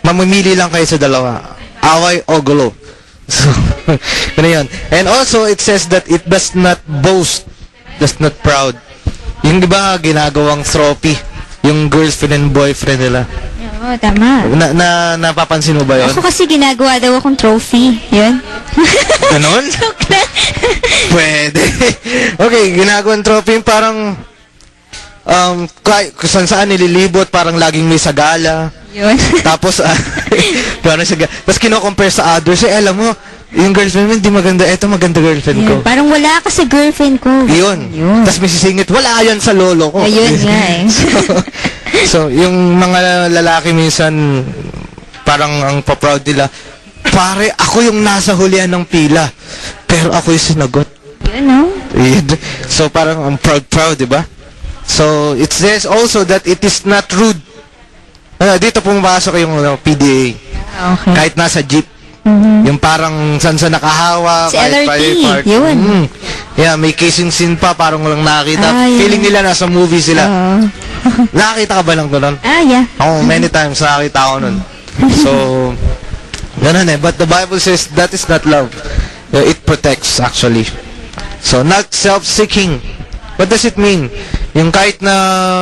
mamimili lang kayo sa dalawa. Away o gulo. So, ano yun. And also, it says that it does not boast, does not proud. Yung di ba ginagawang trophy, yung girlfriend and boyfriend nila. Oo, tama. Napapansin mo ba yun? Ako kasi ginagawa daw akong trophy. Yun. Ganon? Pwede. Okay, ginagawang trophy yung parang kung saan nililibot, parang laging may sagala. Yun. Tapos, tapos kino-compare sa others. Alam mo, yung girlfriend mo, hindi maganda. Eto, maganda girlfriend ko. Yun. Parang wala ka sa girlfriend ko. Yun. Tapos may sisingit, wala yan sa lolo ko. Ayun nga eh. So, yung mga lalaki minsan, parang ang pa-proud nila, pare, ako yung nasa hulihan ng pila. Pero ako yung sinagot. Yun, no? So, parang ang proud, di ba? So, it says also that it is not rude. Dito pumapasok yung PDA. Okay. Kahit nasa jeep. Yung parang saan sa nakahawak. Si LRT. Yun. Yeah, may kissing scene pa. Parang walang nakita. Feeling yun. nila nasa movie sila. Nakakita ka ba lang doon? Yeah. Ako, many times nakakita ako nun. So, ganun eh. But the Bible says that is not love. It protects actually. So, not self-seeking. What does it mean? Yung kahit na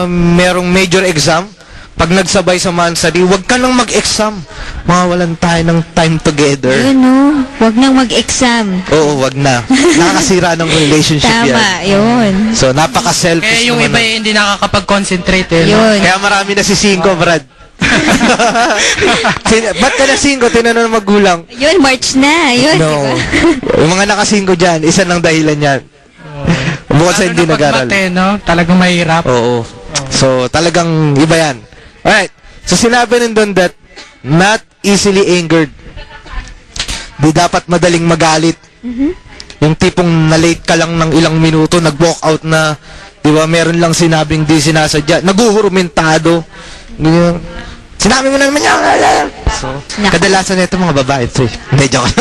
merong major exam, pag nagsabay sa mansari, huwag ka nang mag-exam. Mawawalan tayo ng time together. Yun, no? Huwag nang mag-exam. Oo, wag na. Nakakasira ng relationship yan. Tama, yun. So, napaka-selfish. Kaya yung iba hindi nakakapag-concentrate eh. Yun. Kaya marami na si Cinco, Brad. Ba't ka na Cinco? Tinanong ng magulang. Yun, March na. Yun, No. diba? Yung mga nakasingko dyan, isa ng dahilan yan. Bukod sa hindi nag-aral. No? Talagang mahirap. Oo. So, talagang iba yan. Alright. So, sinabi nun doon that not easily angered. Di dapat madaling magalit. Yung tipong na-late ka lang ng ilang minuto, nag-walk out na, di ba, meron lang sinabing di sinasadya. Naguhurumentado. Ganyan. Sinabi mo na naman yan. So, kadalasan nito mga babae. Hindi, joke.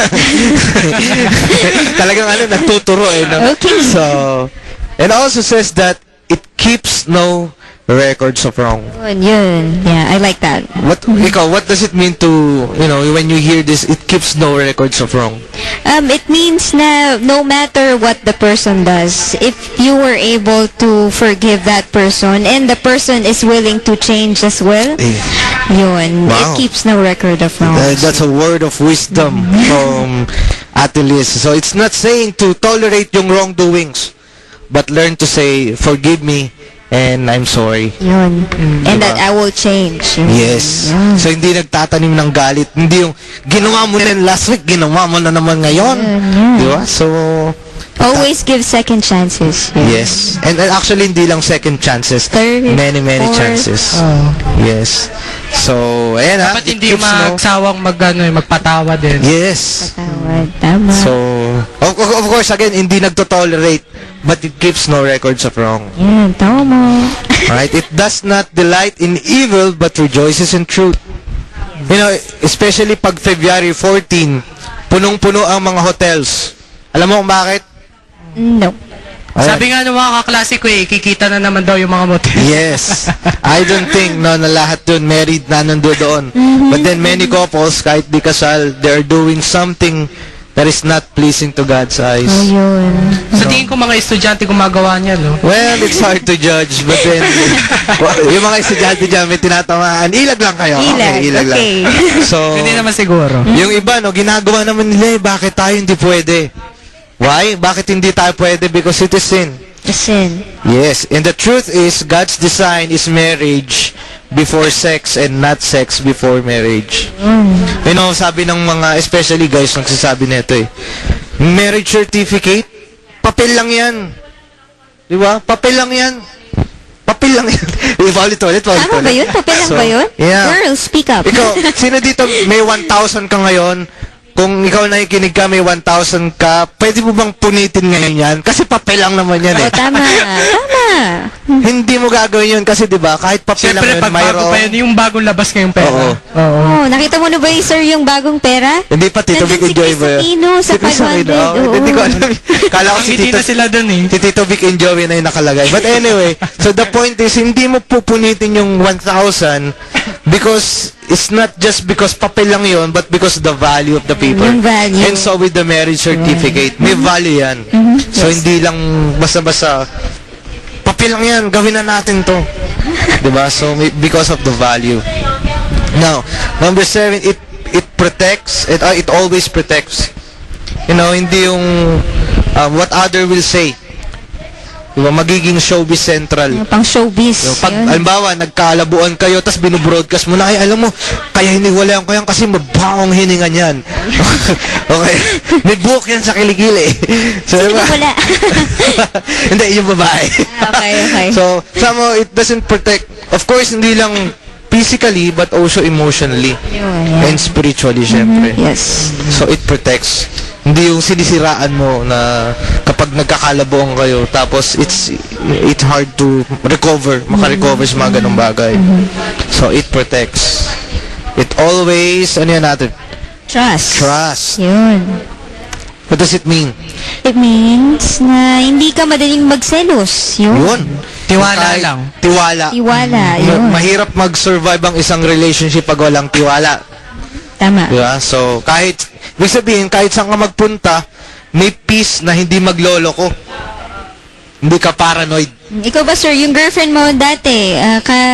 Talagang nagtuturo eh. No? Okay. So, and also says that it keeps no records of wrong. Yun. Yeah, I like that. What does it mean to, when you hear this, it keeps no records of wrong? It means na no matter what the person does, if you were able to forgive that person and the person is willing to change as well, yun, Wow. it keeps no record of wrong. That's a word of wisdom from Ate Liz. So it's not saying to tolerate yung wrongdoings, but learn to say, forgive me, and I'm sorry. Yun. And that I will change. Yun. Yes. Yun. So, hindi nagtatanim ng galit. Hindi yung, ginawa mo na last week, ginawa mo na naman ngayon. Di ba? So, Always give second chances. Yun. yes. And actually, hindi lang second chances. Third, many fourth. chances. Yes. So, ayan ha. Dapat hindi magsawang magpatawa din. Yes. Patawad. Tama. So, of course, again, hindi nagto-tolerate, but it keeps no records of wrong. Yan, tama. Right? It does not delight in evil, but rejoices in truth. Especially pag February 14, punong-puno ang mga hotels. Alam mo kung bakit? No. Ayan. Sabi nga ng mga kaklase ko kikita na naman daw yung mga motel. Yes. I don't think na lahat dun married na nando doon. But then many couples, kahit di kasal, they're doing something that is not pleasing to God's eyes. Ayun. Sa tingin ko mga estudyante gumagawa niya, no? Well, it's hard to judge, but then, yung mga estudyante dyan, may tinatamaan, ilag lang kayo. Ilag, okay. Lang. So, Hindi naman siguro. yung iba, ginagawa naman nila, bakit tayo hindi pwede? Why? Bakit hindi tayo pwede? Because it is sin. Sin. Yes, and the truth is, God's design is marriage before sex and not sex before marriage. Sabi ng mga, especially guys, nagsasabi nito marriage certificate, papel lang yan. Di ba? Papel lang yan. Papel lang yan. Ulit. Tama ba yun? Papel lang ba yun? Yeah. Girl, speak up. Ikaw, sino dito may 1,000 ka ngayon? Kung ikaw nakikinig ka, may 1,000 ka, pwede mo bang punitin ngayon yan? Kasi papel lang naman yan Oh, tama. Tama. Hindi mo gagawin yun kasi 'di ba kahit papel lang Siyempre, yun, pag bago pa yun, yung bagong labas ngayong pera. Oo. Oh, nakita mo na ba sir yung bagong pera? Hindi pa Tito Vic Nandun si enjoy ba yun? Cristina sa Si Cristina, 500, oo. oo. Hindi ko alam. Kala ko si Hindi Tito, na sila dun si Tito Vic enjoy na yung nakalagay. But anyway, so the point is, hindi mo pupunitin yung 1,000 because it's not just because papel lang yun, but because of the value of the people. Yung value. And so with the marriage certificate, may value yan. So hindi lang basta-basta, papel lang yan, gawin na natin to. Diba? So because of the value. Now, number 7, it protects, it always protects. You know, hindi yung what other will say. Diba, magiging showbiz central. Yung pang showbiz. Yung pag, yun. halimbawa, nagkalabuan kayo, tapos binubroadcast mo na, ay, alam mo, kaya hiniwalayan ko yan kasi mabaong hininga niyan. Okay? May buhok yan sa kilikili. So, Sino diba? wala? Hindi, yung babae. Okay. So, somehow, it doesn't protect, of course, hindi lang physically, but also emotionally. Yun, And spiritually, syempre. Yes. So, it protects. Hindi yung sinisiraan mo na kapag nagkakalabuan kayo, tapos it's hard to makarecover sa mga ganong bagay. So, it protects. It always, ano yan natin? Trust. Yun. What does it mean? It means na hindi ka madaling magselos. Yun. Tiwala Kahit- lang. Tiwala. Tiwala. Yun. Mahirap mag-survive ang isang relationship pag walang tiwala. Tama. Diba? So, ibig sabihin, kahit saan ka magpunta, may peace na hindi magloloko. Hindi ka paranoid. Ikaw ba, sir, yung girlfriend mo dati,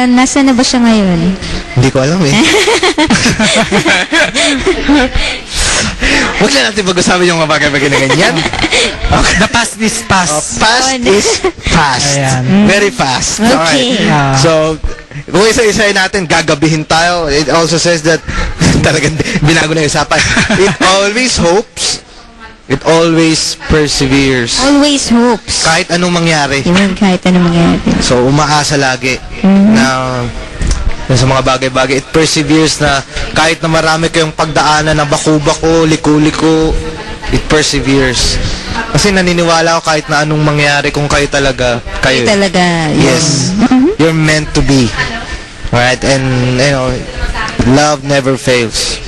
nasa na ba siya ngayon? Hindi ko alam eh. Huwag na natin pag-usapan yung mga bagay-bagay na ganyan. The past is past. Past Oh, is fast. Ayan. Very fast. Okay. Alright. So, kung isa-isahin natin, gagabihin tayo. It also says that, talagang binago na yung usapan. It always hopes. It always perseveres. Always hopes. Kahit anong mangyari. Yun, kahit ano mangyari. So, umaasa lagi na sa mga bagay-bagay. It perseveres na kahit na marami kayong pagdaanan na baku-bako, liku-liku, it perseveres. Kasi naniniwala ako kahit na anong mangyari kung kayo talaga, kayo. Talaga. Yun. Yes. You're meant to be. Alright? And, you know, love never fails.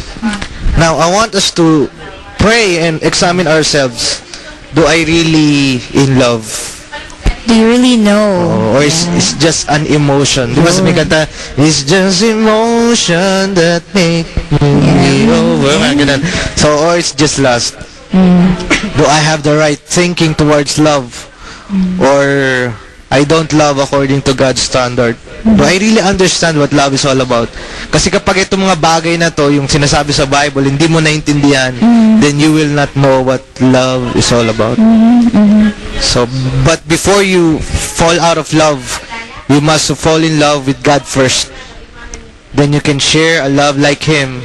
Now, I want us to pray and examine ourselves. Do I really in love? Do you really know? Or it's just an emotion? Di ba sabi kanta, it's just emotion that make me over. Mga ganun. So, or it's just lust. Do I have the right thinking towards love? Or I don't love according to God's standard? Do I really understand what love is all about? Kasi kapag itong mga bagay na to, yung sinasabi sa Bible, hindi mo naintindihan, then you will not know what love is all about. So, but before you fall out of love, you must fall in love with God first. Then you can share a love like Him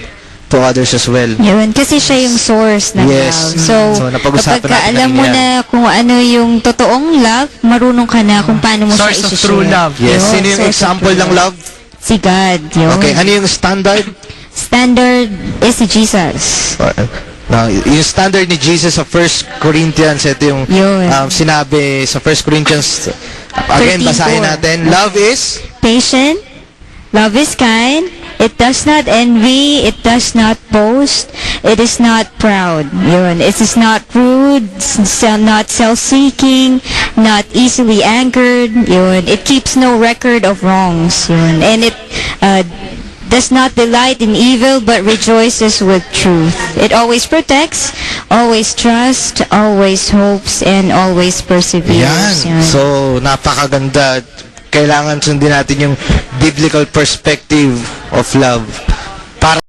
to others as well. Yun, kasi siya yung source ng Yes. love. So, napag-usapan kapag natin alam kanina mo yan. na kung ano yung totoong love, marunong ka na kung paano mo Source siya of isi-share. true love. Yes. Yun, Sino yung source of example true ng love? Si God. Yun. Okay. Ano yung standard? Standard is si Jesus. Now, yung standard ni Jesus sa 1 Corinthians, ito yung Yun. sinabi sa 1 Corinthians, again, 13:4. basahin natin. Love is Patient. Love is kind. It does not envy. It does not boast. It is not proud. Yun. It is not rude. Not self-seeking. Not easily angered. Yun. It keeps no record of wrongs. Yun. And it does not delight in evil but rejoices with truth. It always protects, always trusts, always hopes, and always perseveres. yan. Yun. So, napakaganda. Kailangan sundin natin yung biblical perspective of love.